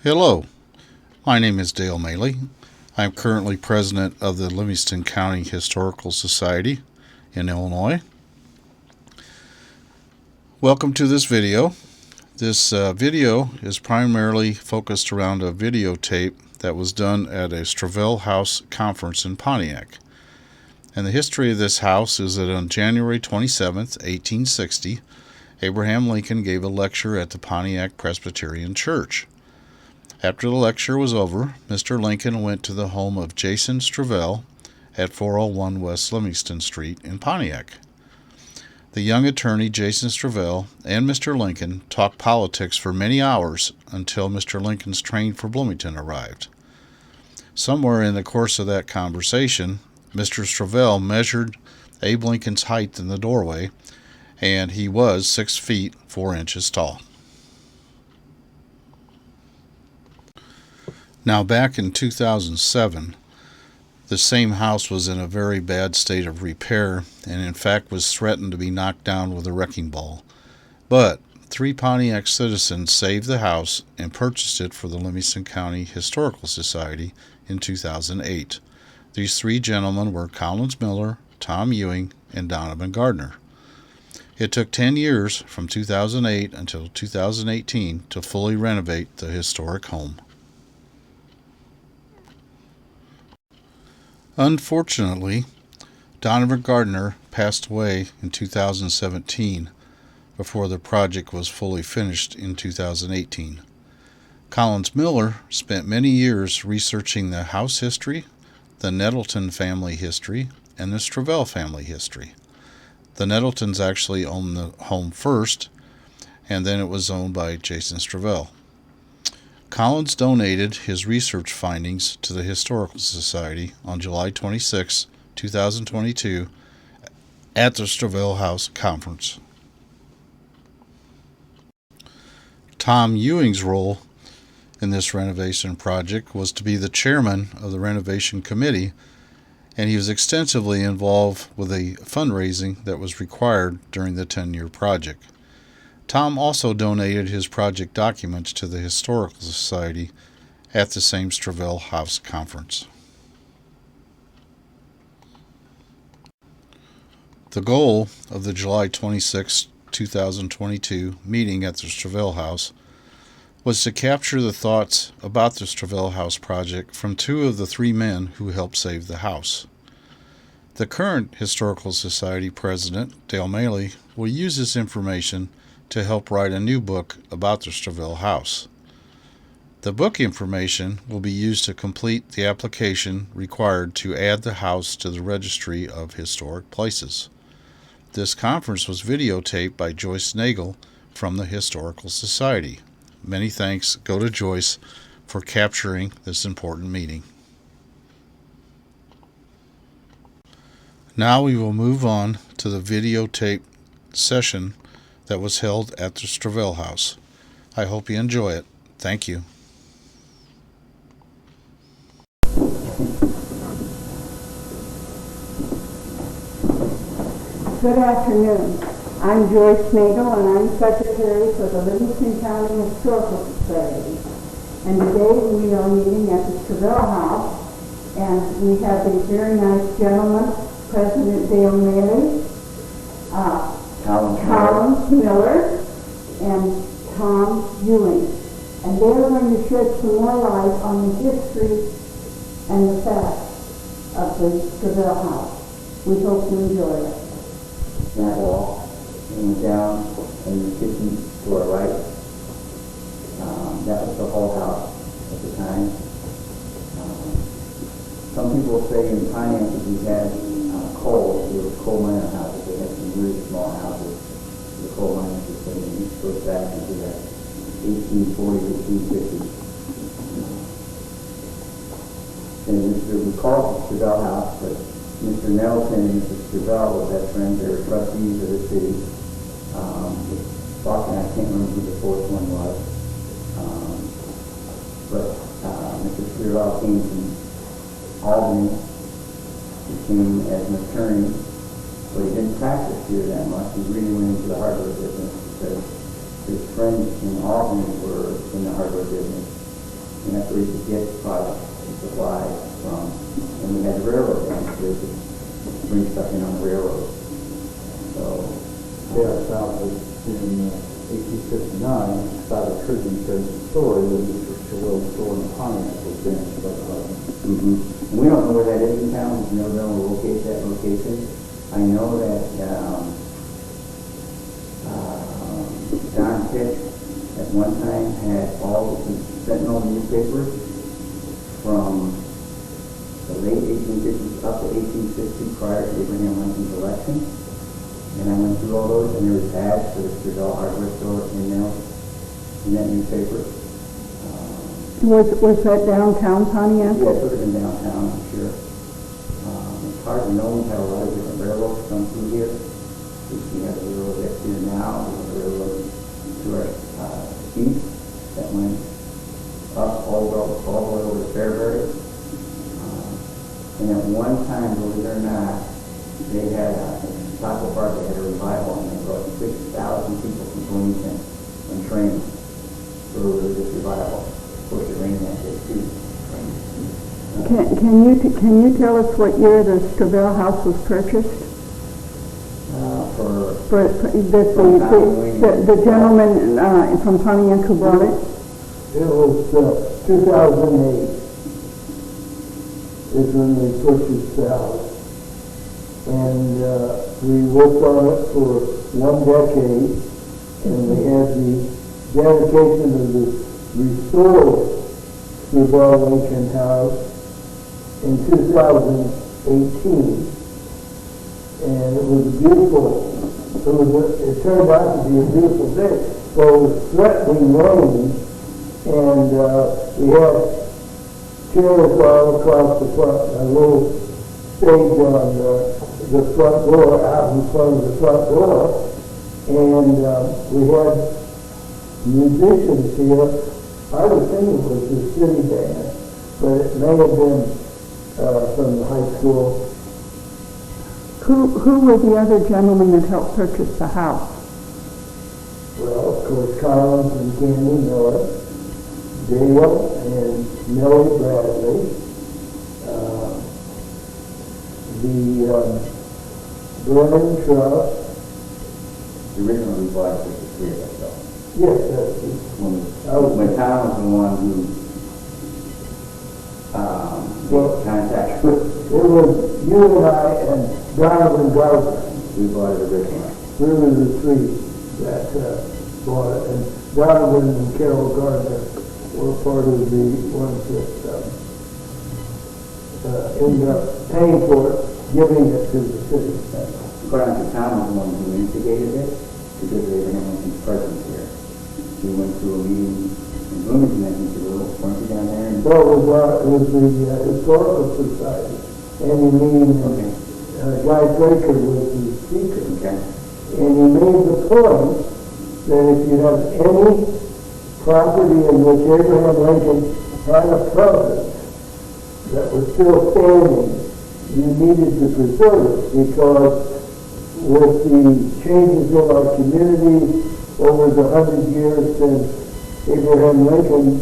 Hello, my name is Dale Maley. I am currently president of the Livingston County Historical Society in Illinois. Welcome to this video. This video is primarily focused around a videotape that was done at a Strevell House conference in Pontiac. And the history of this house is that on January 27th, 1860, Abraham Lincoln gave a lecture at the Pontiac Presbyterian Church. After the lecture was over, Mr. Lincoln went to the home of Jason Strevell at 401 West Livingston Street in Pontiac. The young attorney Jason Strevell and Mr. Lincoln talked politics for many hours until Mr. Lincoln's train for Bloomington arrived. Somewhere in the course of that conversation, Mr. Strevell measured Abe Lincoln's height in the doorway, and he was 6 feet 4 inches tall. Now, back in 2007, the same house was in a very bad state of repair and in fact was threatened to be knocked down with a wrecking ball. But 3 Pontiac citizens saved the house and purchased it for the Livingston County Historical Society in 2008. These 3 gentlemen were Collins Miller, Tom Ewing, and Donovan Gardner. It took 10 years from 2008 until 2018 to fully renovate the historic home. Unfortunately, Donovan Gardner passed away in 2017 before the project was fully finished in 2018. Collins Miller spent many years researching the house history, the Nettleton family history, and the Strevell family history. The Nettletons actually owned the home first, and then it was owned by Jason Strevell. Collins donated his research findings to the Historical Society on July 26, 2022, at the Strevell House conference. Tom Ewing's role in this renovation project was to be the chairman of the renovation committee, and he was extensively involved with the fundraising that was required during the 10-year project. Tom also donated his project documents to the Historical Society at the same Strevell House conference. The goal of the July 26, 2022 meeting at the Strevell House was to capture the thoughts about the Strevell House project from 2 of the 3 men who helped save the house. The current Historical Society president, Dale Maley, will use this information to help write a new book about the Strevell House. The book information will be used to complete the application required to add the house to the Registry of Historic Places. This conference was videotaped by Joyce Nagel from the Historical Society. Many thanks go to Joyce for capturing this important meeting. Now we will move on to the videotape session that was held at the Strevell House. I hope you enjoy it. Thank you. Good afternoon. I'm Joyce Nagel, and I'm Secretary for the Livingston County Historical Society. And today we are meeting at the Strevell House, and we have these very nice gentlemen, President Dale Maley, Collins Miller, and Tom Ewing. And they're going to shed some more light on the history and the facts of the Strevell House. We hope you enjoy it. That wall, and down in the kitchen to our right, that was the whole house at the time. Some people say in Pontiac that we had coal. There were coal miner houses. They had some really small houses. The coal miners were saying this goes back into that 1840, 1850. And we called it the Strevell House, but Mr. Nettleton and Mr. Strevell were best friends. They were trustees of the city. Boston, I can't remember who the 4th one was. But Mr. Strevell came from Albany. He came as an attorney, but he didn't practice here that much. He really went into the hardware business because his friends in Albany were in the hardware business. and that's where you could get products and supplies from. And we had the railroad down here to bring stuff in on the railroad. So, Yeah, I found that in 1859, started prison tells the story that Mr. Strevell's store in Pontiac was damaged by the husband. and we don't know where that is in town. We never know where locate that location. I know that John Pitt at one time had all the Sentinel newspapers from the late 1850s up to 1860 prior to Abraham Lincoln's election. And I went through all those, and there was ads for the Strevell hardware store in that newspaper. Was that downtown Pontiac? Yeah, it would have been downtown, I'm sure. It's hard to know. We have a lot of different railroads come through here. We have a railroad that's here now. We have a railroad to our east that went up all the way over to Fairbury. And at one time, believe it or not, they had Taco Park, they had a revival, and they brought 6,000 people from Bloomington on trains for a religious revival. Of course, it rained that day too. Can you tell us what year the Strevell House was purchased? For the gentleman from Pontiac who bought it? It was 2008 is when they purchased the house. And we worked on it for 1 decade, and we had the dedication of the restored Strevell Lincoln House in 2018. And it was beautiful. It turned out to be a beautiful day. So it was threatening rain, and we had chairs all across the front, a little stage on the front door, out in front of the front door, and we had musicians here. I was thinking it was the city band, but it may have been from the high school. Who were the other gentlemen that helped purchase the house? Well, of course, Collins and Candy Miller, Dale and Maley Bradley, the Vernon Trust. The original revival was the three of us, though. Yes, that's it. When Tom was the one who made contact with. It was you and I and Donovan Gardner. We bought it originally. We were the three that bought it, and Donovan and Carol Gardner were part of the ones that ended up paying for it, giving it to the city. Quite honestly, Tom was the one who instigated it because of Abraham Lincoln's presence here. We went to a meeting in Bloomington, I think, weren't you down there? And So it was the Historical Society annual meeting, and Guy Baker was the speaker. okay. And he made the point that if you have any property in which Abraham Lincoln had a presence that was still standing, you needed to preserve it, because with the changes in our community over the 100 years since Abraham Lincoln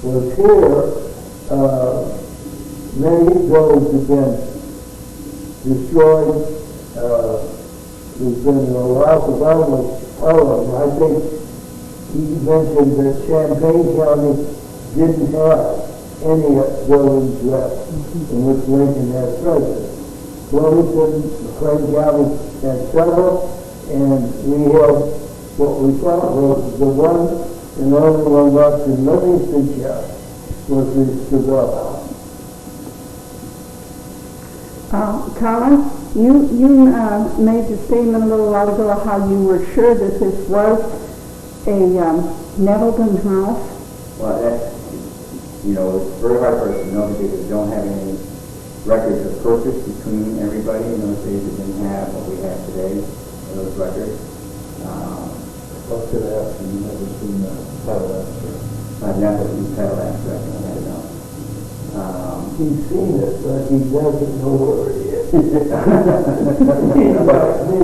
was here, many buildings have been destroyed. There's been a loss of almost all of them. I think he mentioned that Champaign County didn't have any buildings left in which Lincoln had presence. Wilmington, McLean County had several, and we had what we thought was the one and only one left in Livingston County was the Strevell House. Colin, you made the statement a little while ago how you were sure that this was a Nettleton house. Well, that's, it's very hard for us to know because we don't have any records of purchase between everybody. In those days, we didn't have what we have today, those records. I could ask you, never seen that title abstract. I've never seen title abstract, I don't know. He's seen it, but he doesn't know where it is. He's like me.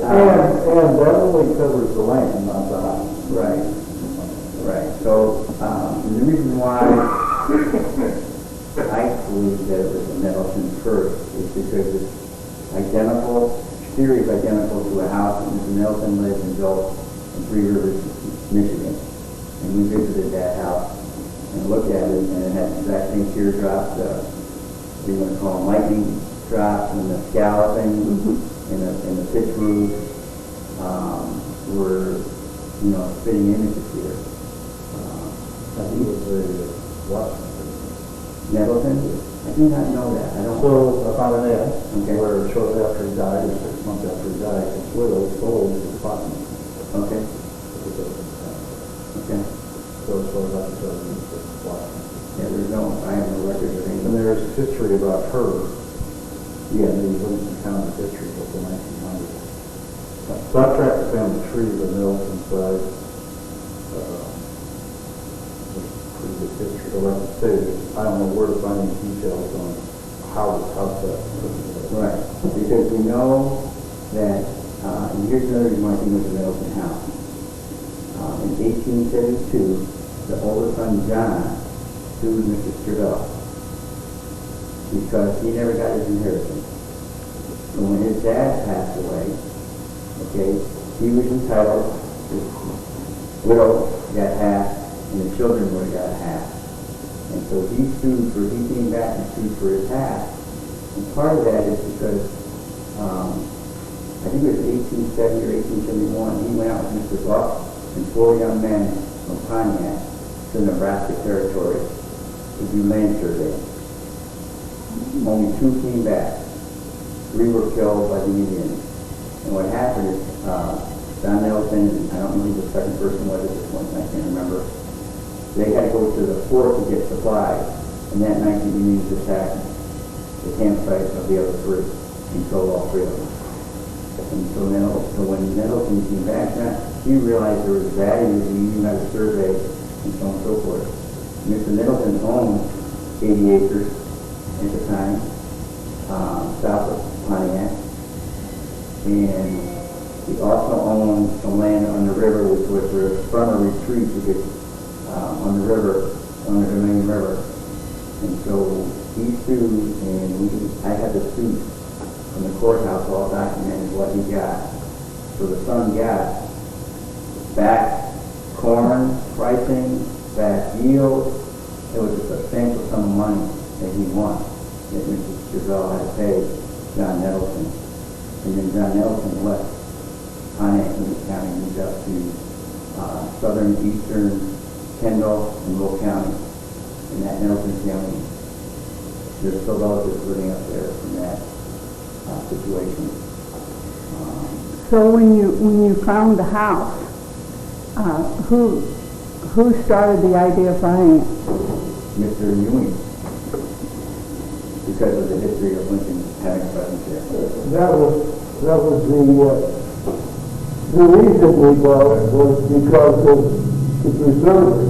And that only covers the land, not the house. Right. Right, so, the reason why I believe that it was the Nettleton first is because it's identical, exterior is identical to a house that Mr. Nettleton lived and built in Three Rivers, Michigan. And we visited that house and looked at it, and it had the exact same teardrops, what do you want to call them, lightning drops, and the scalloping, and the pitch roof were, you know, fitting images here. I think it was the Washington. Nettleton? I do not know that. I don't. So I found an ad Okay. where shortly after he died, or 6 months after he died, his widow sold his apartment. Okay. Okay. So as far as I can tell, it was Washington. Yeah, there's no, I have no record of And any. there's history about her. Yeah. In the Livingston County history of the 1900s. So I tracked the family tree, the Nettleton side. Pretty good history. But like I say, I don't know where to find any details on how this house got put together. Right. Because we know that, and here's another reason why I think it was the Nettleton house. In 1872, the older son John sued Mr. Strevell because he never got his inheritance. And when his dad passed away, okay, he was entitled, his widow got half, and the children would have got half. And so he came back and sued for his half. And part of that is because, I think it was 1870 or 1871, he went out with Mr. Buck and 4 young men from Pontiac to Nebraska Territory to do land surveying. Only 2 came back. 3 were killed by the Indians. And what happened is, John Nettleton, and I don't know who the second person was at this point, I can't remember, they had to go to the fort to get supplies. And that night the Indians attacked the campsite of the other 3 and killed all 3 of them. And so when Nettleton came back, he realized there was value in using that survey and so on and so forth. Mr. Nettleton owned 80 acres at the time, south of Pontiac. And he also owned some land on the river, which was a summer retreat to get on the river, on the Main River. And so he sued, and I had the suit from the courthouse all documented what he got. So the son got back corn pricing, back yield. It was a substantial sum of money that he won, that Mr. Strevell had to pay John Nettleton. And then John Nettleton left Pontiac County and moved up to southern, eastern Kendall and Will County. And that Nettleton family, there's still relatives living up there from that situation. So when you found the house, who started the idea of buying it? Mr. Ewing, because of the history of Lincoln having a presence here. That was the reason we bought it was because of the preserver,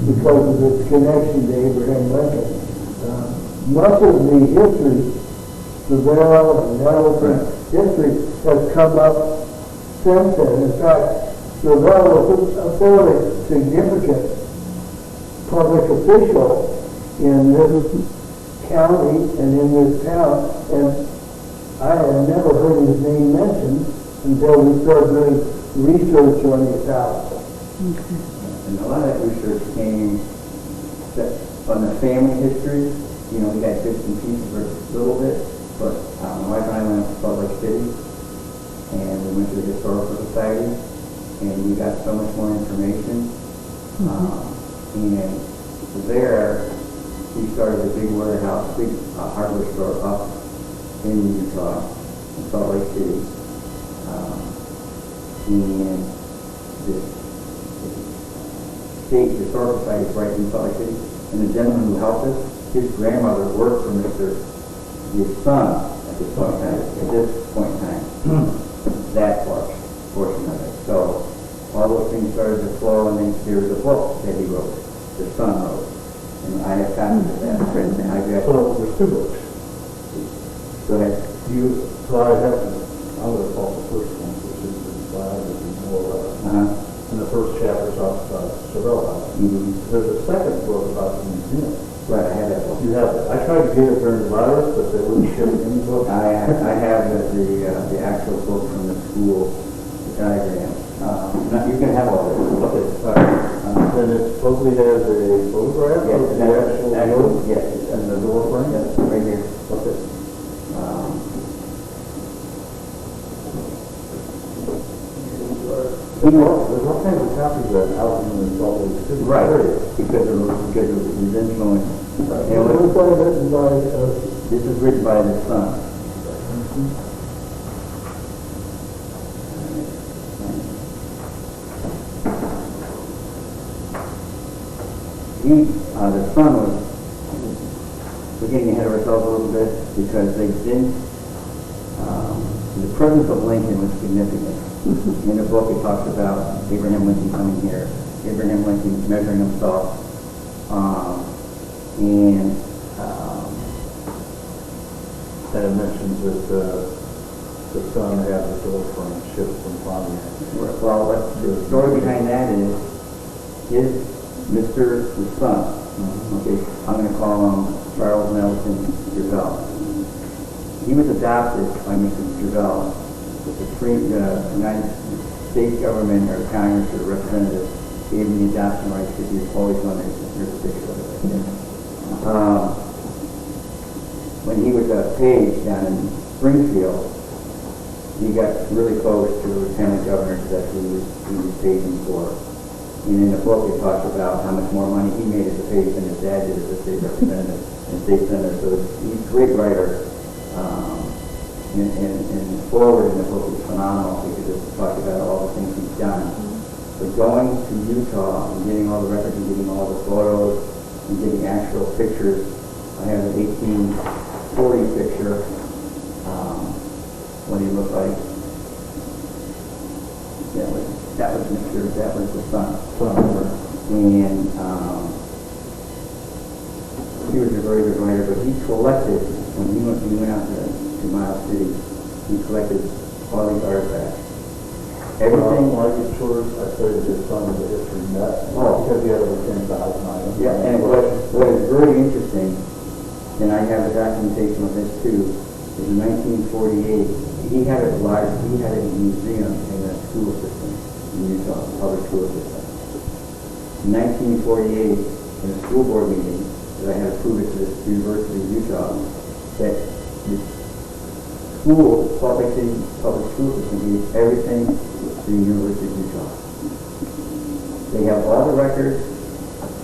because of its connection to Abraham Lincoln. Much of the history, Strevell and Nettleton history, has come up since then. In fact, Strevell was a fairly significant public official in this county and in this town, and I had never heard his name mentioned until we started doing research on his house. Okay. And a lot of that research came from the family history. You know, we got bits and pieces for a little bit, but my wife and I went to Salt Lake City, and we went to the Historical Society, and we got so much more information. And there, he started a big warehouse, big hardware store up in Utah, in Salt Lake City. And the state historical society is right in Salt Lake City. And the gentleman who helped us, his grandmother worked for his son at this point in time. That portion of it. So all those things started to flow, and then there was a book that he wrote, the son wrote. And I have copies of that. So there's 2 books. Go ahead. So I would have called the first one, which is the biography, more or less. And the first chapter is about meetings. There's a second book about the museum. Right, I have that book. You have it. I tried to get it during the virus, but they wouldn't ship any book. I have the actual book from the school, the diagram. You can have all of it. Okay, all right. And it supposedly has a photograph Yes, of the actual yes, and the door frame? yes, right here. Okay. There's all kinds of copies of that out in the Salt Lake City Right, area. because of his influence. And And this one written by, this is written by the son. The son was, we're getting ahead of ourselves a little bit because they didn't, the presence of Lincoln was significant. In the book it talks about Abraham Lincoln coming here, Abraham Lincoln measuring himself, and And it mentions that the son had the door frame shipped from Pontiac. well, the story behind that is his Mr. the son, okay, I'm going to call him Charles Nettleton Strevell. He was adopted by Mr. Strevell. The United States government or Congress or representative gave him the adoption rights because he was always on there's a picture of it right there. When he was a page down in Springfield, he got really close to the lieutenant governor that he was paging for. And in the book it talks about how much more money he made as a page than his dad did as a state representative and state senator. So he's a great writer. And forward in the book is phenomenal because it talks about all the things he's done. But going to Utah and getting all the records and getting all the photos and getting actual pictures, I have an 1840 picture, what he looked like. That was the son. And he was a very good writer, but he collected, when he went out to Miles City, he collected all these artifacts. Everything. Like it short, I studied his son as a history nut, because he had over 10,000 items. Yeah, and what is very interesting, and I have a documentation of this too, is in 1948, he had a museum in a school system in Utah, public school system. In 1948, in a school board meeting, that I had to prove it to the University of Utah, that the school, public school system gave everything to the University of Utah. They have all the records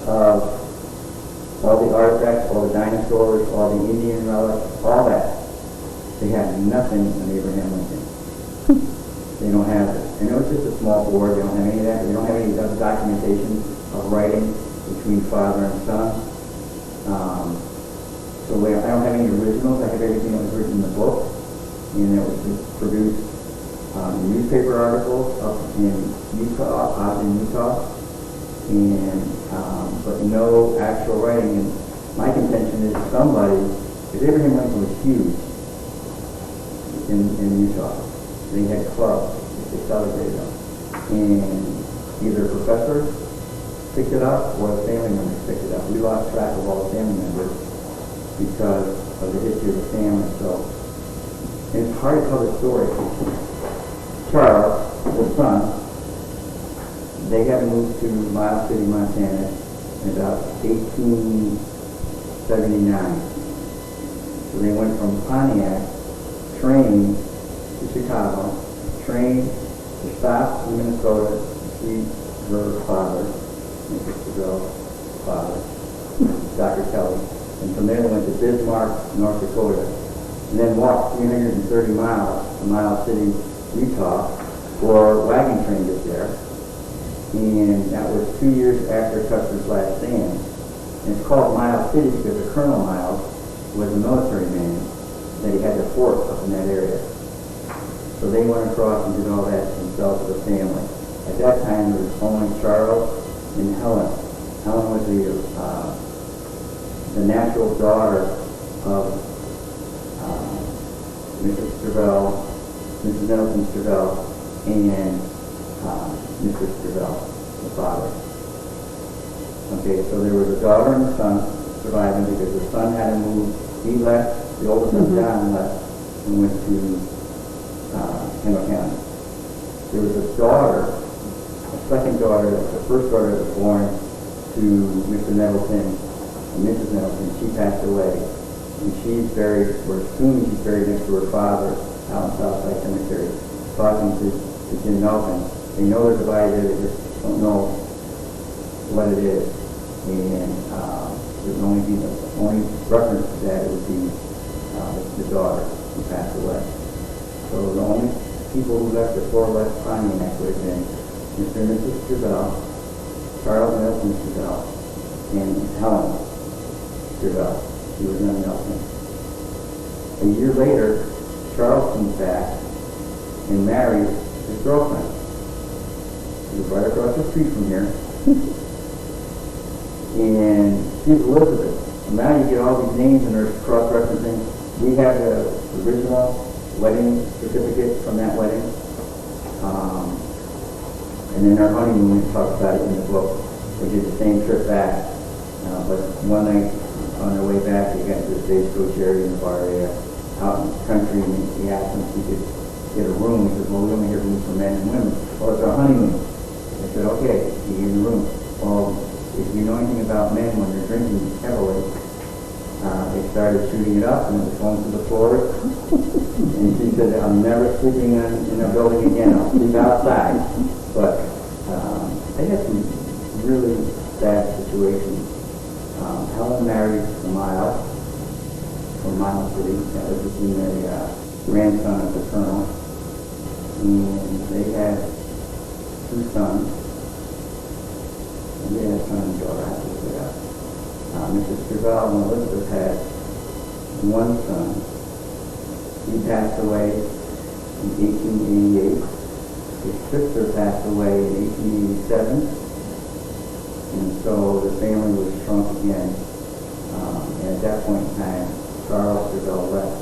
of all the artifacts, all the dinosaurs, all the Indian relics, all that. They have nothing on Abraham Lincoln. They don't have it. And it was just a small board. They don't have any of that. They don't have any other documentation of writing between father and son. So I don't have any originals. I have everything that was written in the book. And it was produced newspaper articles up in Utah, and but no actual writing. And my contention is somebody, because Abraham Lincoln was huge in Utah. They had clubs, they celebrated them, and either a professor picked it up or the family members picked it up. We lost track of all the family members because of the history of the family. So and it's hard to tell the story. Charles, the son, they had moved to Miles City, Montana in about 1879. So they went from Pontiac, trained to Chicago, trained to stop in Minnesota to see her father, Mr. Strevell's father, Dr. Kelly. And from there they went to Bismarck, North Dakota, and then walked 330 miles to Miles City, Utah, for a wagon train get there. And that was 2 years after Custer's last stand. And it's called Miles City because the Colonel Miles was a military man that he had to fort up in that area. So they went across and did all that themselves as a family. At that time, there was only Charles and Helen. Helen was the natural daughter of Mrs. Strevell, Mrs. Nettleton Strevell, and Mr. Strevell, the father. Okay, so there was a daughter and a son surviving because the son had to move. He left, the older son, John, left and went to Kendall County. There was a daughter, a second daughter, the first daughter that was born to Mr. Nettleton and Mrs. Nettleton. She passed away. And she's buried, we're assuming she's buried next to her father out in Southside Cemetery. Talking to Jim Nelson. They know there's a body there, they just don't know what it is. And there's only reference to that, it would be the daughter who passed away. So the only people who left before left Pontiac would have been Mr. and Mrs. Strevell, Charles Nelson Strevell, and Helen Strevell. She was young Nelson. A year later, Charles comes back and marries his girlfriend. She was right across the street from here. And she's Elizabeth. And now you get all these names and they're cross-referencing. We have the original wedding certificate from that wedding. And then our honeymoon, we talked about it in the book. They did the same trip back. But one night on their way back, they got to the stagecoach area in the bar area, out in the country, and he asked them if he could get a room. He said, well, we only have rooms for men and women. Well, it's our honeymoon. They said, okay, you get in the room. Well, if you know anything about men when they're drinking heavily, they started shooting it up and it was going to the floor. And she said, I'm never sleeping in a building again. I'll sleep outside. But they had some really bad situations. Helen married Miles from Miles City. That was just in the grandson of the colonel. And they had 2 sons. And they had a son and daughter. I have to look it up. Mrs. Strevell and Elizabeth had 1 son. He passed away in 1888. His sister passed away in 1887. And so the family was shrunk again. And at that point in time, Charles Strevell left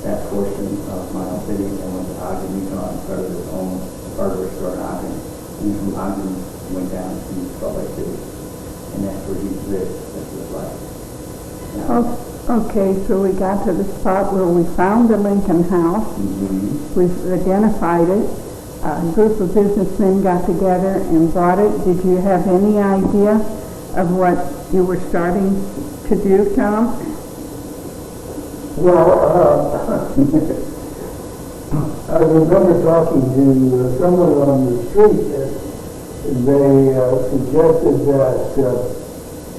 that portion of Miles City and went to Ogden, Utah, and started his own hardware store in Ogden. And from Ogden went down to Salt Lake City. And that's where he lived. That's his life. Now, Okay, so we got to the spot where we found the Lincoln House. We've identified it. A group of businessmen got together and bought it. Did you have any idea of what you were starting to do, Tom? Well, I remember talking to someone on the street, and they suggested that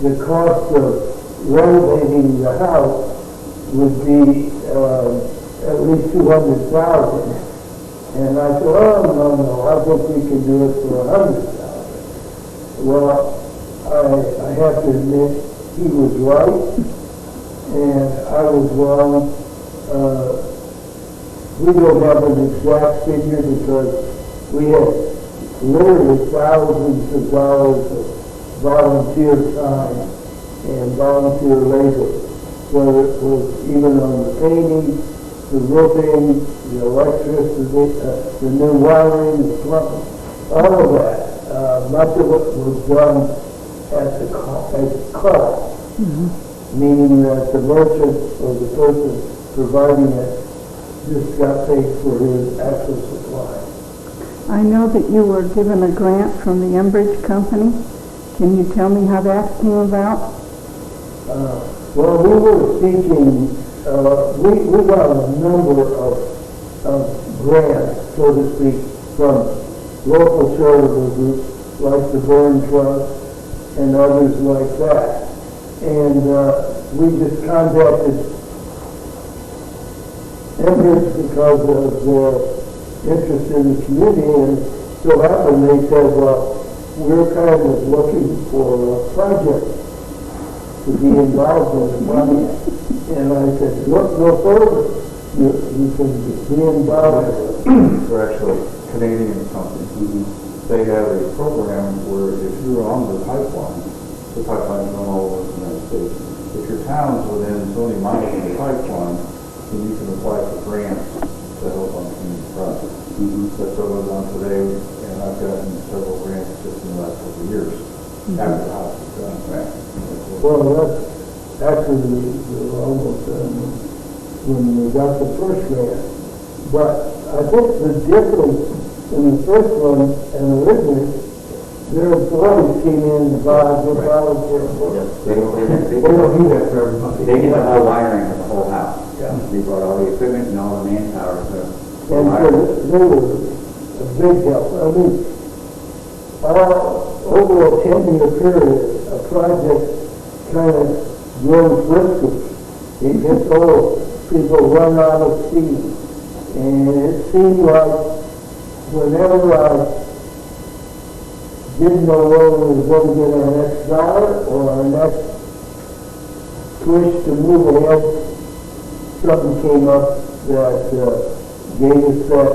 the cost of renovating the house would be at least $200,000. And I said, oh, no, I think we can do it for $100,000. Well, I have to admit, he was right, and I was wrong. We don't have an exact figure because we had literally thousands of dollars of volunteer time and volunteer labor, whether it was even on the painting, the roofing, the electricity, the new wiring, the plumbing, all of that. Much of it was done at the cost, meaning that the merchant or the person providing it just got paid for his actual supply. I know that you were given a grant from the Enbridge Company. Can you tell me how that came about? Well, we were seeking, we got a number of grants, so to speak, from local charitable groups like the Burn Trust and others like that. And we just contacted Enbridge because of their interest in the community, and so happened they said, well, we're kind of looking for a project to be involved in the money. And I said, look no further. You can be involved. They're actually Canadian company. They have a program where if you're on the pipelines run all over the United States. If your town's within so many miles of the pipeline, then you can apply for grants to help on community projects. That's what goes on today, and I've gotten several grants just in the last couple of years after the house was done. Right. Well, that's actually, we were almost done when we got the first grant. But I think the difference in the first one and originally, their employees came in and bought the volunteer for it. They don't do that for everybody. They did the whole wiring of the whole house. Yeah. They brought all the equipment and all the manpower to And so they were a big help. I mean, over a 10-year period, a project kind of grows quickly. It gets old. People run out of steam. And it seemed like whenever I didn't know whether we were going to get our next dollar or our next push to move ahead, something came up that gave us that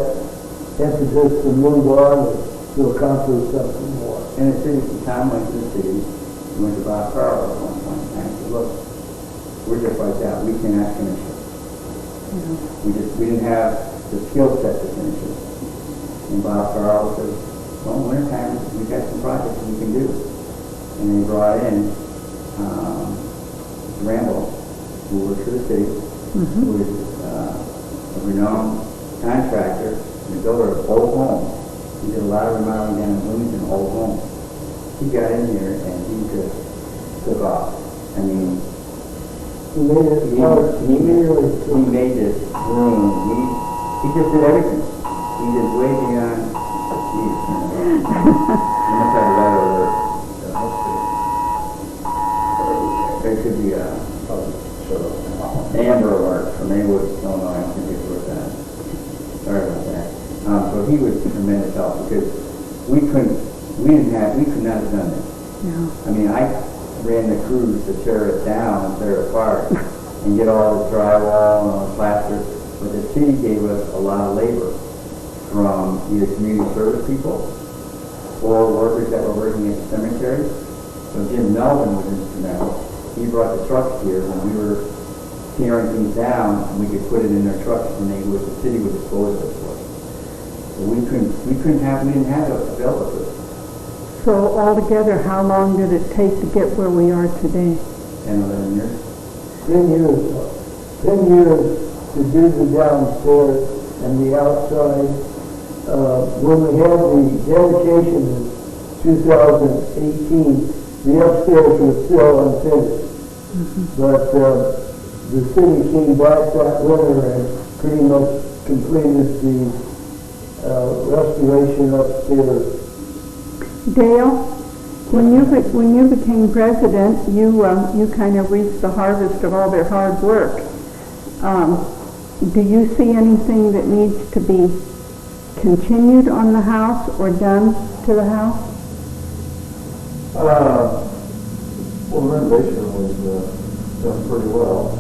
emphasis to move on and to accomplish something more. in the city, Tom went to the city, he went to Bob Carl at one point, and said, look, we're just like that, we cannot finish it. We didn't have the skill set to finish it. And Bob Carl said, well, winter time, we've got some projects we can do. And they brought in Randall, who worked for the city, who is a renowned contractor and a builder of old homes. He did a lot of remodeling down in Livingston, old homes. He got in here and he just took off. I mean, he made this room. He just did everything. He did way beyond. I must have a letter alert. There should be a Amber alert from Maywood, Illinois. I don't think it's worth that. Sorry about that. So he was tremendous help because we could not have done this. No. I mean, I ran the crews to tear it down and tear it apart and get all the drywall and all the plaster. But the city gave us a lot of labor from either community service people or workers that were working at the cemetery. So Jim Melvin was instrumental. He brought the trucks here when we were tearing things down, and we could put it in their trucks and the city would dispose of it for us. So we didn't have it available to us. So altogether, how long did it take to get where we are today? 10, 11 years. 10 years. 10 years to do the downstairs and the outside. When we had the dedication in 2018, the upstairs was still unfinished. But the city came back that winter and pretty much completed the restoration upstairs. Dale, when you became president, you kind of reaped the harvest of all their hard work. Do you see anything that needs to be continued on the house or done to the house? Well, renovation was done pretty well.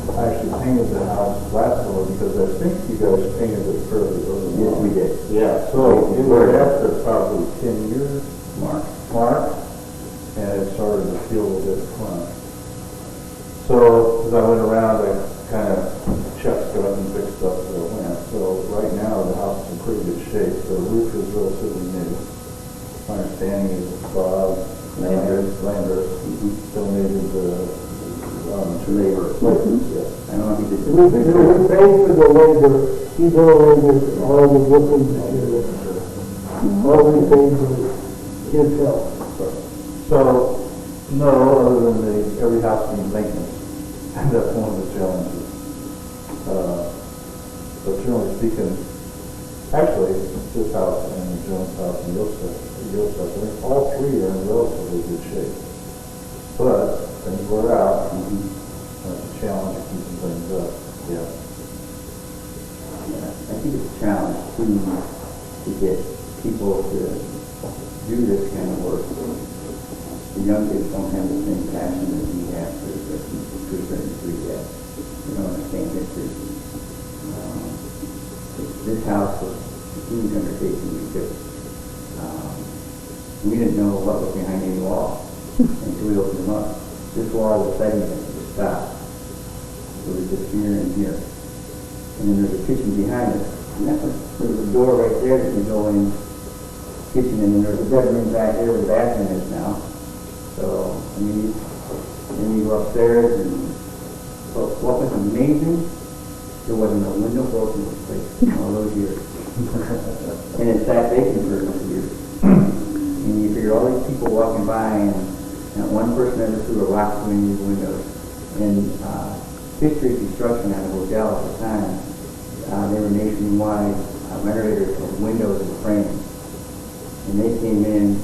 I actually painted the house last summer because I think you guys painted it fairly early. Yes, we did. Yeah, so you were after probably 10 years mark, and it started to feel a bit fun. So as I went around, I kind of checked stuff and fixed stuff as I went. So right now the house is in pretty good shape. The roof is relatively new. My understanding is Bob Landers donated to labor. Yes. I don't know if he did. We paid for the labor. He donated all the roofing materials. All we paid was his help. So, no, other than every house needs maintenance. And that's one of the challenges. But generally speaking, actually, this house and the Jones house and Yost house, I think all three are in relatively good shape. But things wear out. That's a challenge of keeping things up. Yeah. I think it's a challenge to get people to do this kind of work. The young kids don't have the same passion that we have for a certain degree yet. They don't understand history. This house was a huge undertaking because we didn't know what was behind any wall until we opened them up. This wall was segmented to the stop. So it was just here and here. And then there's a kitchen behind us. And there was a door right there that you go in kitchen, and then there's a bedroom back there where the bathroom is now. So, I mean, then you go upstairs, and so what was amazing, there wasn't a window broken in this place in all those years. And it sat vacant for a couple of years. And you figure all these people walking by, and not one person ever threw a rock through any of these windows. And Fifth Street Construction had a hotel at the time. They were nationwide renovators of windows and frames. And they came in,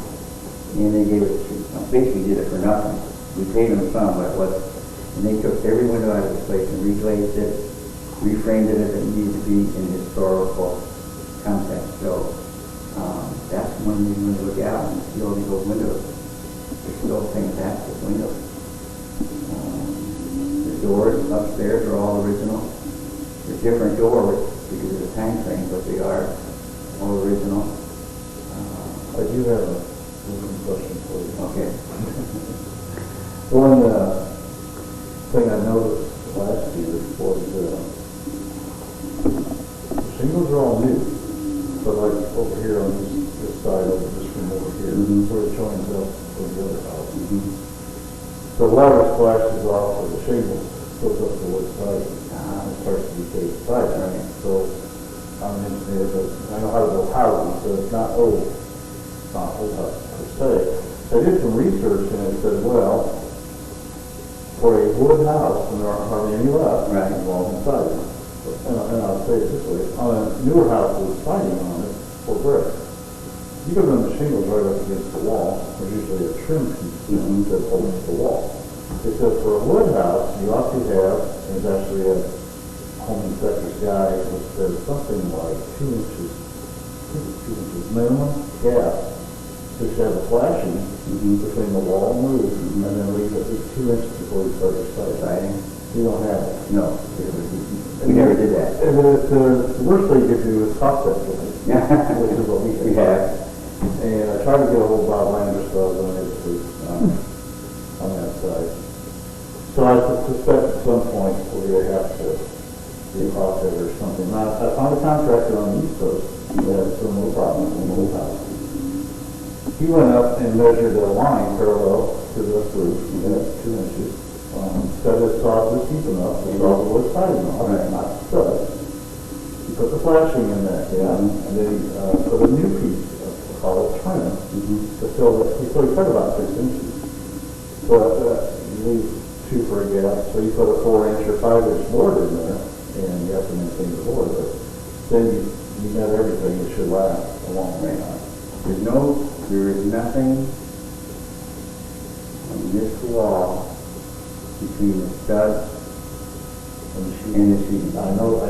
and they gave us, basically did it for nothing. We paid them some, but it was, and they took every window out of the place and reglazed it, reframed it as it needed to be in historical context. So that's one reason to look out and see all these old windows. They're still fantastic windows. The doors upstairs are all original. They're different doors because of the time frame, but they are all original. I do have a question for you. Okay. One thing I noticed last year was the shingles are all new, but like over here on this side of this room over here, where it joins up with the other house. The water splashes off of the shingles, goes up to one side, and starts to decay the side. Right? So I'm an engineer, but I know how to build houses, so it's not old. It's not old house per se. So I did some research and it said, well, for a wood house, and there aren't hardly any left, right, involved in siding. And I'll say it this way, on a newer house with siding on it, for brick, you can run the shingles right up against the wall. There's usually a trim piece that holds the wall. It says for a wood house, you ought to have, and there's actually a home inspector's guide which says something like 2 inches, I think it's 2 inches minimum gap. So you have a flashing between the wall and the roof, and then leave it at 2 inches before you start your siding. You don't have it. No. We never did that. And the worst thing you could do is top that joint, which is what we have. And I tried to get a hold of Bob Landers, so I was unable to on that side. So I suspect at some point we're going to have to be off it or something. Now, I found a contractor on the East Coast who had similar problems in the old house. He went up and measured a line parallel to the roof, and that's 2 inches. Set his saw just deep enough, the saw was siding off, not stud. He put the flashing in that, and then he put a new piece of called trim to fill it. So he cut about 6 inches. But you leave 2 for a gap, so you put a 4-inch or 5-inch board in there, and you have to maintain the board. But then you got everything that should last a long time. There is nothing on this wall between the stud and the sheet. I know.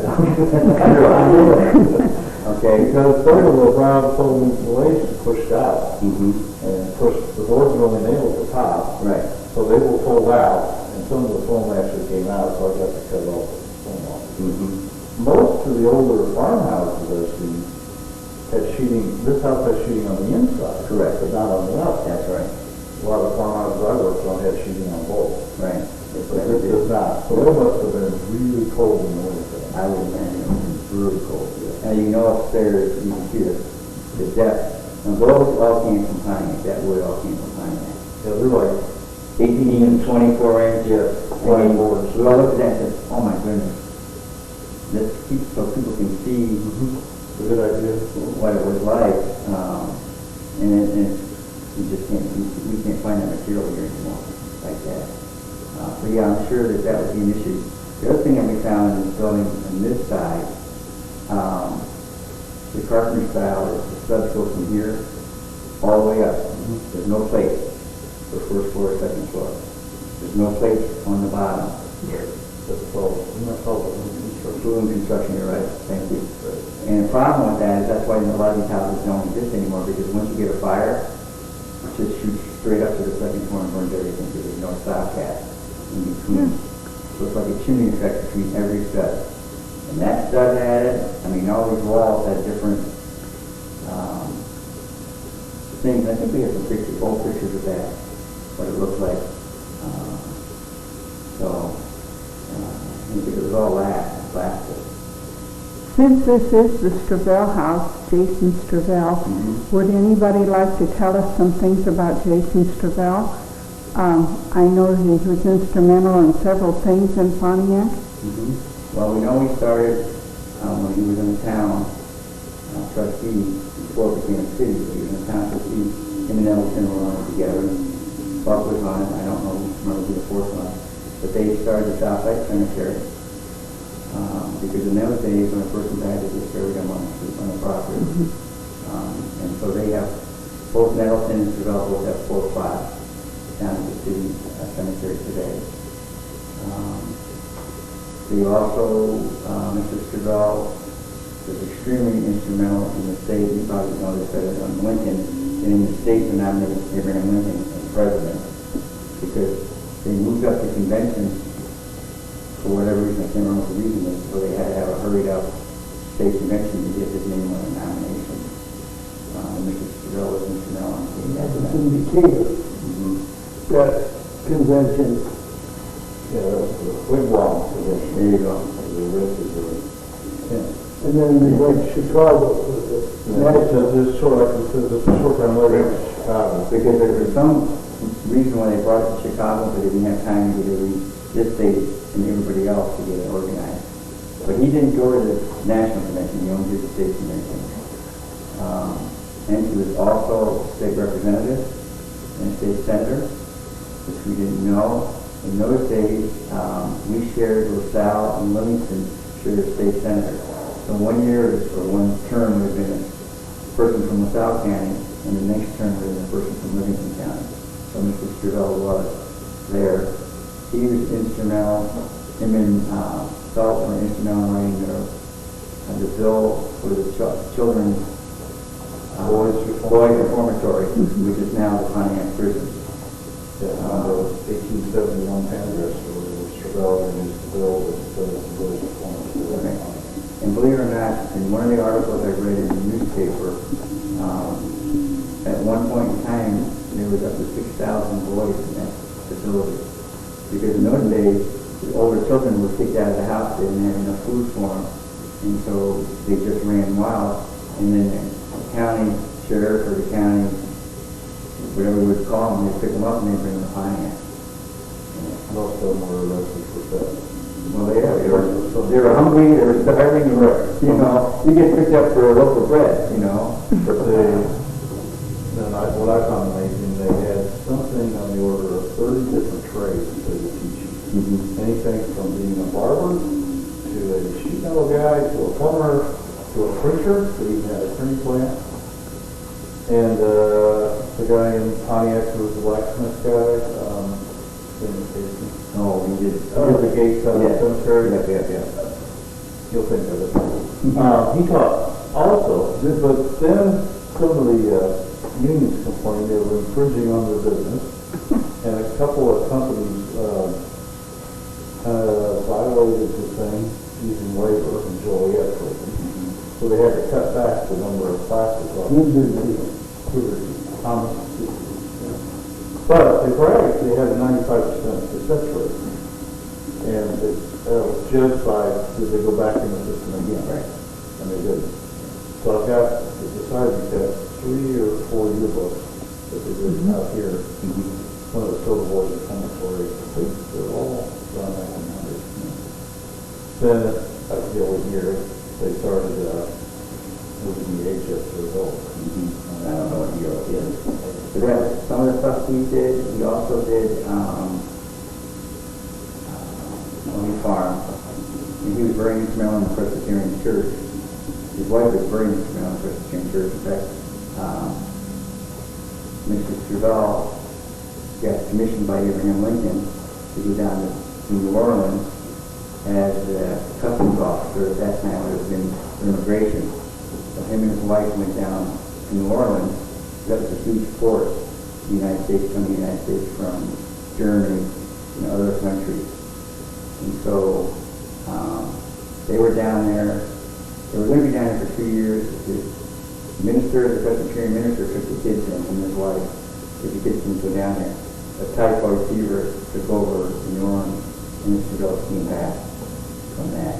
Okay. Because some of the brown foam insulation pushed out, and the boards are only nailed at the top. Right. So they will fold out, and some of the foam actually came out, so I got to cut all the foam off. Most of the older farmhouses I've seen had sheeting. This house has sheeting on the inside, correct, but not on the outside. That's right. A lot of the farmhouses I worked on had sheeting on both. Right. But this does not. So it must have been really cold in the winter. I would imagine it was really cold. Yeah. And you know upstairs, you can see the depth. And those all came from Pontiac. That wood all came from Pontiac. Yeah, they're like 18, 24 inches. Flying boards. We all looked at that and said, oh my goodness. Let's keep so people can see a good idea. What it was like. We just can't find that material here anymore like that. But yeah, I'm sure that would be an issue. The other thing that we found in the building on this side, the carpentry style is the studs go from here all the way up. There's no place for first floor or second floor. There's no place on the bottom. That's called Building construction, you're right. Thank you. And the problem with that is that's why a lot of these houses don't exist anymore, because once you get a fire, it just shoots straight up to the second floor and burns everything because there's no stopgap in between. So it's like a chimney effect between every stud. And that stud had it. I mean, all these walls had different things. I think we have some pictures, old pictures of that, what it looks like. Because it was all plastic. Since this is the Strevell House, Jason Strevell, would anybody like to tell us some things about Jason Strevell? I know he was instrumental in several things in Pontiac. Well, we know he started when he was in the town trustee before it became a city. He was in the town trustee in Nettleton were on it together. Buck was on it. I don't remember who the fourth one. But they started the Southside Cemetery. Because in those days, when a person died, they just buried them on the property. And so they have, both Nettleton and Strevell both have 4 plots down at the city cemetery today. They also, Mr. Strevell was extremely instrumental in the state, you probably know this better than Lincoln, and in the state to nominate Abraham Lincoln as president. Because they moved up the convention for whatever reason, I can't remember what the reason is, so they had to have a hurried up state convention to get his name on the nomination. And Mr. Strevell was instrumental in doing that. It's in Decatur. That convention. Yeah, the wigwam convention. There you go. The rest is And then they went to Chicago for the national. This short, like it says, it's a short time later in Chicago. Because there was some reason why they brought it to Chicago, but they didn't have time to get this state and everybody else to get it organized. But he didn't go to the national convention, he only did the state convention. And he was also state representative and state senator, which we didn't know. In those days, we shared LaSalle and Livingston shared a state senator. So 1 year or one term would have been a person from LaSalle County, and the next term would have been a person from Livingston County. So Mr. Strevell was there. He was instrumental, him and Salt were instrumental in writing the bill for the children's boys reformatory, which is now the Pontiac prison. The 1871 Congress, where Strevell introduced the bill that was reformatory. And believe it or not, in one of the articles I read in the newspaper, at one point in time, there was up to 6,000 boys in that facility. Because in those days, the older children were kicked out of the house, they didn't have enough food for them, and so they just ran wild. And then the county sheriff or the county, whatever we would call them, they'd pick them up and they'd bring them to Pontiac. Most of them were arrested for theft. Well, they were hungry, they were starving, you know, you get picked up for a loaf of bread, you know. But what I found amazing, they had something on the order of 30 different trades that they would teach you. Anything from being a barber, to a sheet metal guy, to a plumber, to a printer, they even had a printing plant. And the guy in Pontiac who was the blacksmith guy, Oh, we did. the gates on the cemetery. Yeah. You'll think of it. He taught also, but then some of the unions complained they were infringing on their business, and a couple of companies violated the thing using labor and Joliet prison. So they had to cut back the number of classes on But they bragged they had a 95% success rate. And it was judged by, did they go back in the system again? Right. And they didn't. So I've got, decided to have 3 or 4 yearbooks that they did out here. One of the Silver Boys reformatory, they're all around 1900. Then, I forget what year, they started moving the age up to adults. I don't know what year it is. But that was some of the stuff he did. He also did farm. And he was very instrumental in the Presbyterian Church. His wife was very instrumental in the Presbyterian Church. In fact, Mr. Strevell got commissioned by Abraham Lincoln to go down to New Orleans as a customs officer. At that time, it was in immigration. So him and his wife went down to New Orleans. That was a huge force. The United States, from the United States, from Germany, and other countries. And so they were down there. They were going to be down there for 2 years. The Presbyterian minister, took the kids in, and his wife took the kids in to go down there. A typhoid fever took over in New Orleans, and Mr. Strevell came back from that.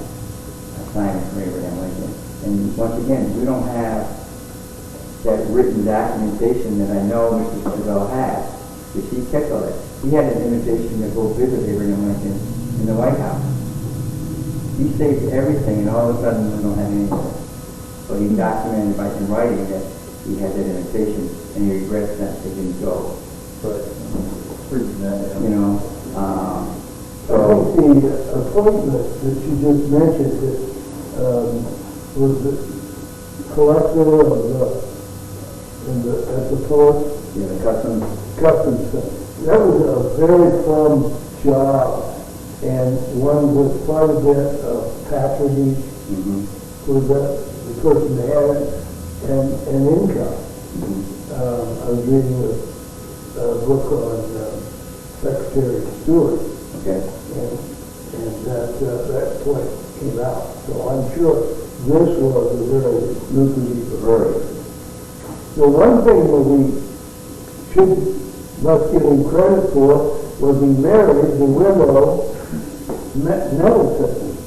signing for Abraham Lincoln. And once again, we don't have that written documentation that I know Mr. Strevell has, because he kept all that. He had an invitation to go visit Abraham Lincoln in the White House. He saved everything, and all of a sudden we don't have anything. So he documented by in writing that he had that invitation, and he regrets that he didn't go. But, You know, I think the appointment that you just mentioned was the collector of at the port. yeah, the Customs. That was a very fun job, and one with quite a bit of patronage for the person that had it, and income. I was reading a book on Secretary Stewart, Okay. and that point came out. So I'm sure this was a very lucrative Very. The one thing that we must give him credit for was he married the widow Nettleton.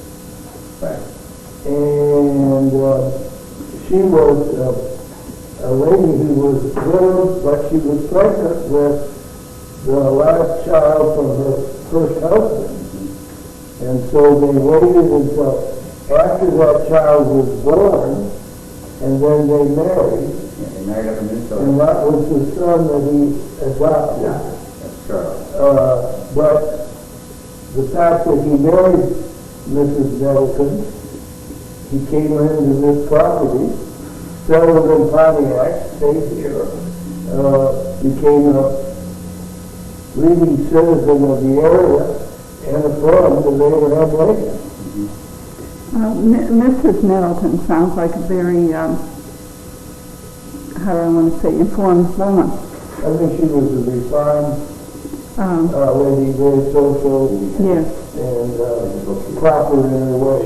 Right. And she was a lady who was widowed, but she was pregnant with the last child from her first husband. And so they waited until after that child was born, and then they married. Yeah, they married up in Minnesota. And that was the son that he adopted. That's Charles. But the fact that he married Mrs. Nettleton, he came into this property, settled in Pontiac, stayed here, became a leading citizen of the area, and a friend of Abraham Lincoln. Mrs. Nettleton sounds like a very, how do I want to say, informed woman. I think she was a refined lady, very social, Yes. and proper in her way.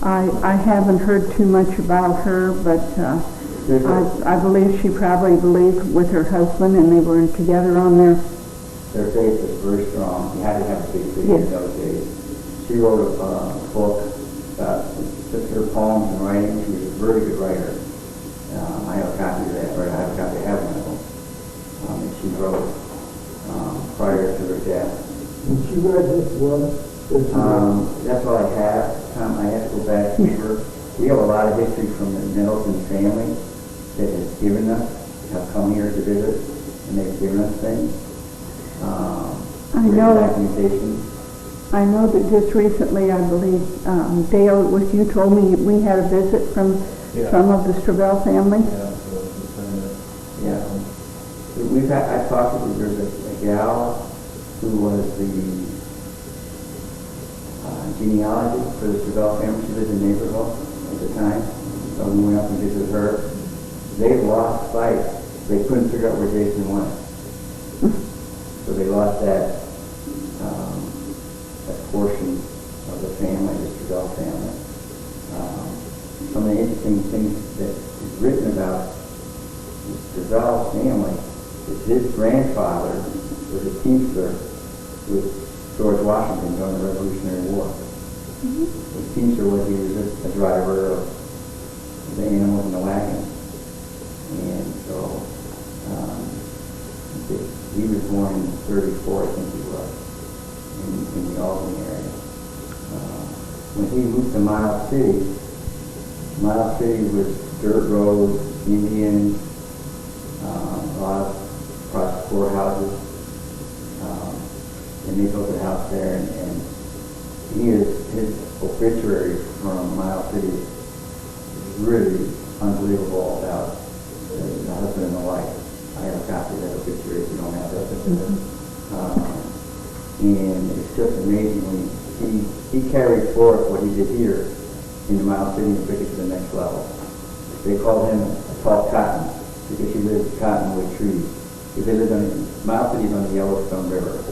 I haven't heard too much about her, but I believe she probably believed with her husband, and they were together on their... Their faith was very strong. You had to have a big faith Yes. in those days. She wrote a book about just her poems and writing. She was a very good writer. I have a copy of that, or I have a copy of one of them. And she wrote prior to her death. And she read this one. That's all I have. Tom, I have to go back to her. We have a lot of history from the Nettleton family that has given us, have come here to visit, and they've given us things. I know. Documentation. I know that just recently, I believe, Dale, it was you told me we had a visit from some of the Strevell family. Yeah. I talked to, there's a gal who was the genealogist for the Strevell family. She lived in Naperville at the time. So we went up and visited her. They lost sight. They couldn't figure out where Jason went. So they lost that portion of the family, the Strevell family. Some of the interesting things that is written about the Strevell family is his grandfather was a teamster with George Washington during the Revolutionary War. The teamster was, he was just a driver of the animals in the wagon. And so he was born in 34, I think he was, in the Albany area. When he moved to Miles City was dirt roads, Indians, a lot of across 4 houses, and they built a house there, and his obituary from Miles City is really unbelievable about the husband and the wife. I have a copy of that obituary if you don't have that. And it's just amazing when he carried forth what he did here in the Miles City and took it to the next level. They called him a tall cotton because he lived cottonwood trees. Because they lived on Miles City's on the Yellowstone River.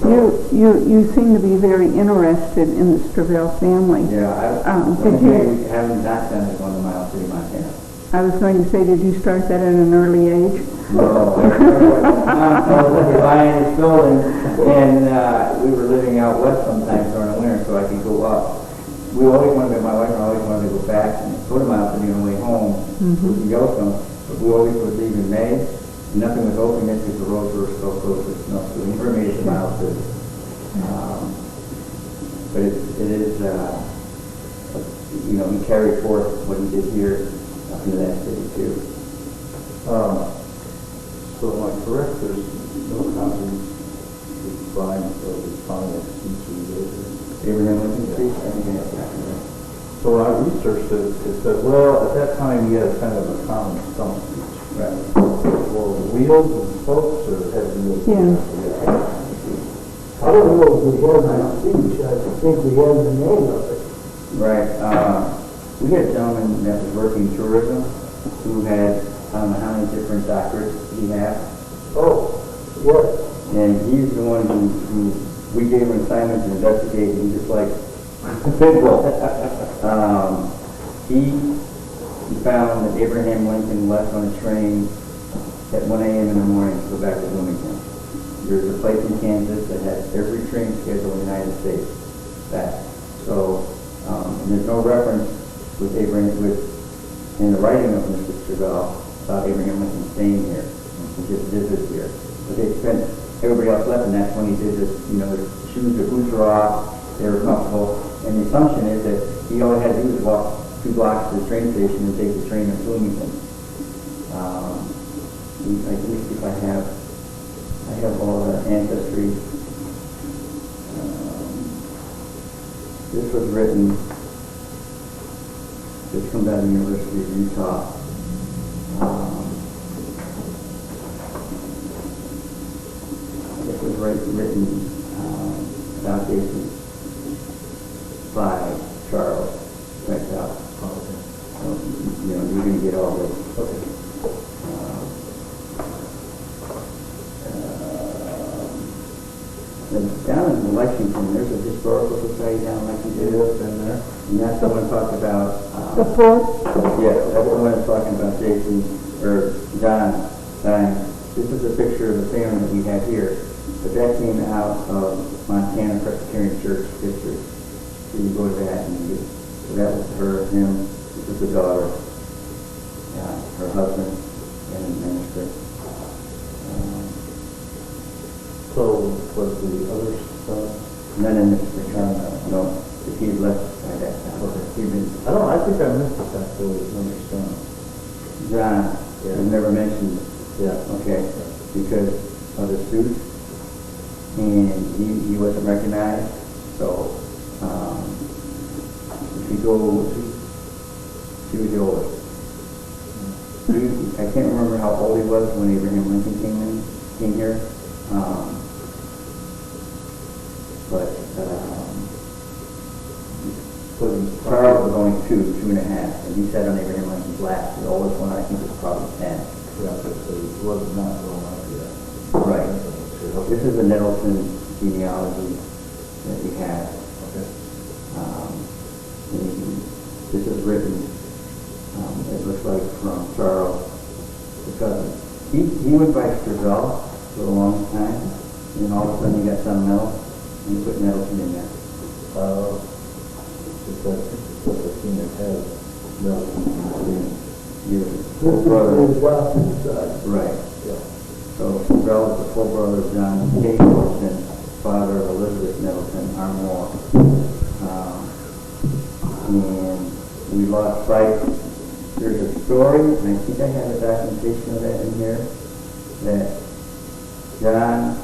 So, You seem to be very interested in the Strevell family. yeah, did you? We haven't not done is on the Miles City, Montana. I was going to say, did you start that at an early age? No, I was buying this building, and we were living out west sometimes during the so I could go up. We always wanted to, my wife and I always wanted to go back and go to Maley on the way home to Yellowstone, but we always would leave in May, and nothing was open yet because the roads were still closed with snow, so we never made it to Maley. But it is, you know, he carried forth what he did here up into that city too. So am I correct, there's no copies defined of the Pontiac speech. Abraham Lincoln Street, I think that's exactly right. So when I researched it, it said, well, at that time he had kind of a common stump speech. Right. Well, wheels and spokes or had wheels? Yeah. I don't know if we have that speech, I think we have the name of it. Right. We had a gentleman that was working in tourism who had, I don't know how many different doctorates he had. Oh, yes. And he's the one who we gave him assignment to investigate, and he just like, simple. He found that Abraham Lincoln left on a train at 1 a.m. in the morning to go back to Bloomington. There's a place in Kansas that has every train schedule in the United States back. So, and there's no reference with Abraham, in the writing of Mr. Strevell about Abraham Lincoln staying here. He just visited here. But they spent, everybody else left, and that's when he did this, you know, the shoes, the boots were off, they were comfortable. And the assumption is that he all he had to do was walk 2 blocks to the train station and take the train to Bloomington. Let me see if I have all the ancestry. This was written, this comes out of the University of Utah. This was written about Jason by Charles Nagel. So, you know, you're going to get all this. Okay. Down in Lexington, there's a historical society down in Lexington. Yes, in there. And that's the one talked about. The fourth? Yeah, that's the one that's talking about Jason, or John dying. This is a picture of the family that we have here. But that came out of Montana Presbyterian Church history. So you go to that and you get, so that was her, him, this was the daughter, her husband, and the minister. So was the other son? None in this return, no, if he left by that time. Okay. He'd been, I think I missed this actually, another son. John, Yeah. I never mentioned, Yeah. okay, because of the suit, and he wasn't recognized, so, if you go, she was the oldest. I can't remember how old he was when Abraham Lincoln came here, but Charles was only 2.5, and he sat on Abraham Lincoln's lap. The oldest one, I think, was probably 10. Yeah, so he was not grown up yet. Right. Okay. This is the Nettleton genealogy that we have. Okay. This is written, it looks like, from Charles, because he went by Strevell for a long time, and all of a sudden he got something else, and he put Nettleton in there. It's a thing that has Nettleton. Full brother. This is the adopted son. Right. Yeah. So Strevell is the full brother of John K. Nettleton, father of Elizabeth Nettleton, our Moore. And we lost sight. There's a story, and I think I have a documentation of that in here, that John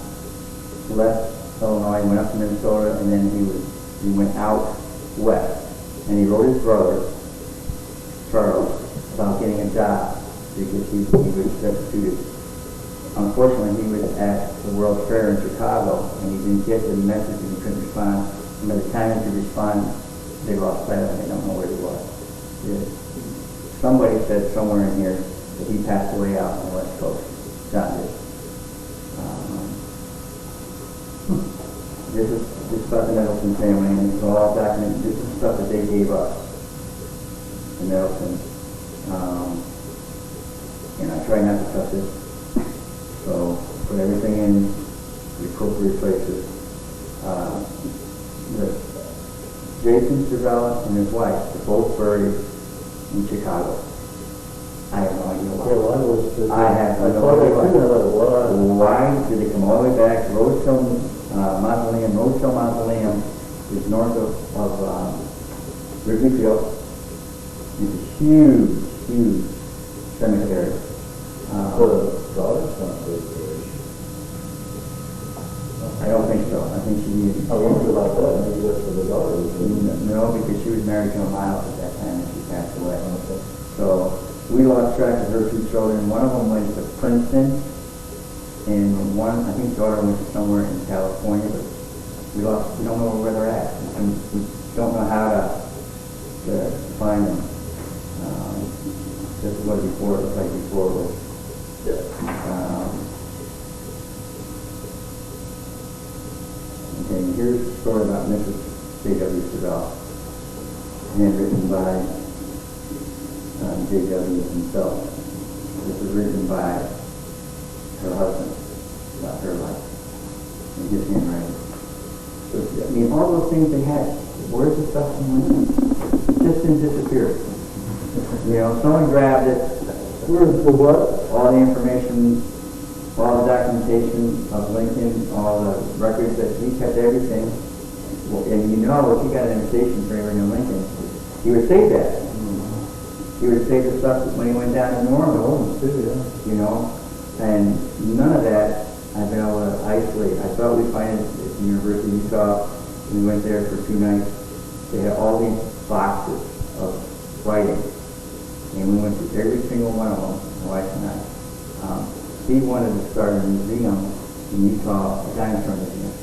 left Illinois, went up to Minnesota, and then he went out west, and he wrote his brother, Charles, about getting a job, because he was substituted. Unfortunately, he was at the World's Fair in Chicago, and he didn't get the message, and he couldn't respond. And by the time he could respond, they lost sight of him. They don't know where he was. Somebody said somewhere in here that he passed away out on the West Coast. John did. This is about the Nettleton family, and it's all documented. This is stuff that they gave us, the Nettleton. And I try not to touch it. So put everything in the appropriate places. Jason Strevell and his wife are both buried in Chicago. I have no idea why. I have no idea why. Did they come all the way back? Rosehill Mausoleum is north of Wrigley Field. It's a huge cemetery. I don't think so. I think she needed. I wonder about that. Maybe that's for the daughter. No, because she was married to a Miles at that time and she passed away. So we lost track of her two children. One of them went to Princeton, and one, I think, daughter went to somewhere in California. But we don't know where they're at, and we don't know how to find them. This is what before it looked like before it was. Okay, here's a story about Mrs. J.W. Strevell, handwritten by J.W. himself. This was written by her husband about her life in his handwriting. So, I mean, all those things they had, where's the stuff from Lincoln? Just didn't disappear. You know, someone grabbed it. Where's the what? All the information, all the documentation of Lincoln, all the records that he kept everything. Well, and you know, if he got an invitation for Abraham Lincoln, he would save that. He would save the stuff when he went down to New Orleans, too, you know. And none of that I've been able to isolate. I thought we'd find it at the University of Utah. We went there for 2 nights. They had all these boxes of writing. And we went through every single one of them, my wife and I. He wanted to start a museum in Utah, a dinosaur museum.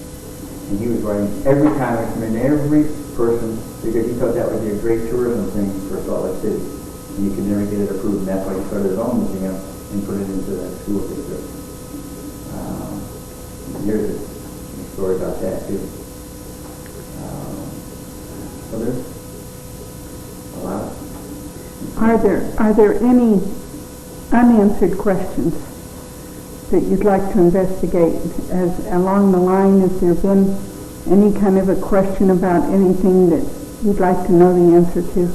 And he was writing every congressman, every person, because he thought that would be a great tourism thing for Salt Lake City. And he could never get it approved, and that's why he started his own museum and put it into the school district. Here's a story about that, too. So there's a lot. Are there any unanswered questions that you'd like to investigate? As along the line, has there been any kind of a question about anything that you'd like to know the answer to?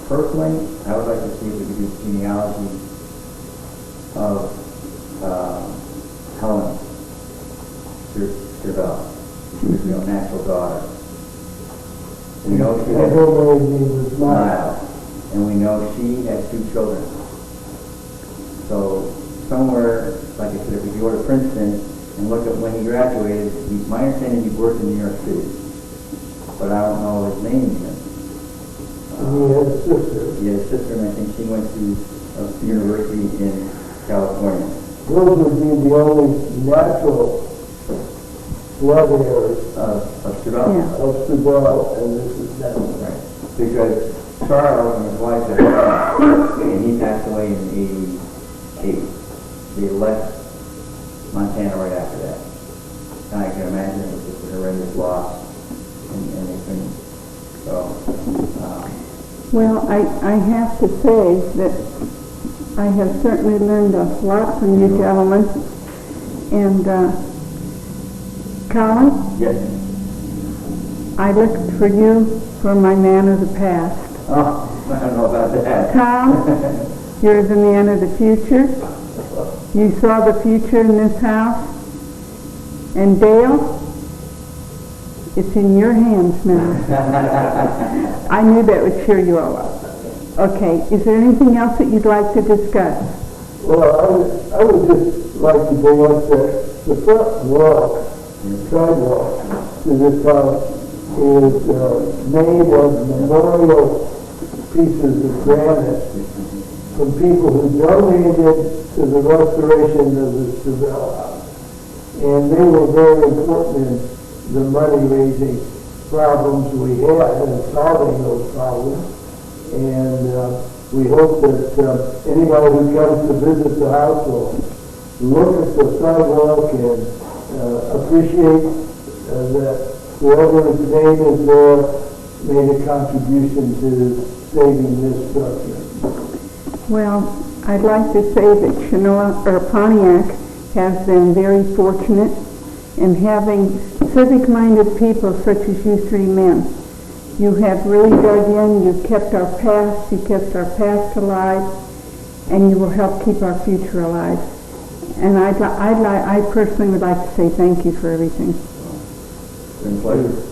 Personally, I would like to see if we could do genealogy of Helen Strevell. She was your natural daughter. We know she had Miles, and we know she had 2 children. So somewhere, like I said, if we go to Princeton and look at when he graduated, my understanding he worked in New York City, but I don't know his name even. He had a sister. He had a sister, and I think she went to a university in California. Those would be the only natural blood heirs Of Strevell. Yeah. of Strevell, and this is that. Right. Because Charles and his wife had and he passed away in 88. They left Montana right after that. And I can imagine it was just a horrendous loss, and they couldn't. So, Well, I have to say that I have certainly learned a lot from you gentlemen. And Colin, yes. I looked for you for my man of the past. Oh, I don't know about that. Tom, you're the man of the future. You saw the future in this house. And Dale, it's in your hands now. I knew that would cheer you all up. Okay, is there anything else that you'd like to discuss? Well, I would just like to bring up that the front walk, sidewalk to this house is made of memorial pieces of granite from people who donated to the restoration of the Strevell House. And they were very important in the money-raising problems we had and solving those problems. And we hope that anybody who comes to visit the house will look at the sidewalk and appreciate that whoever's name is there made a contribution to saving this structure. Well, I'd like to say that Pontiac has been very fortunate in having civic-minded people such as you 3 men You have really dug in, you've kept our past, you kept our past alive, and you will help keep our future alive. And I personally would like to say thank you for everything. It's been a pleasure.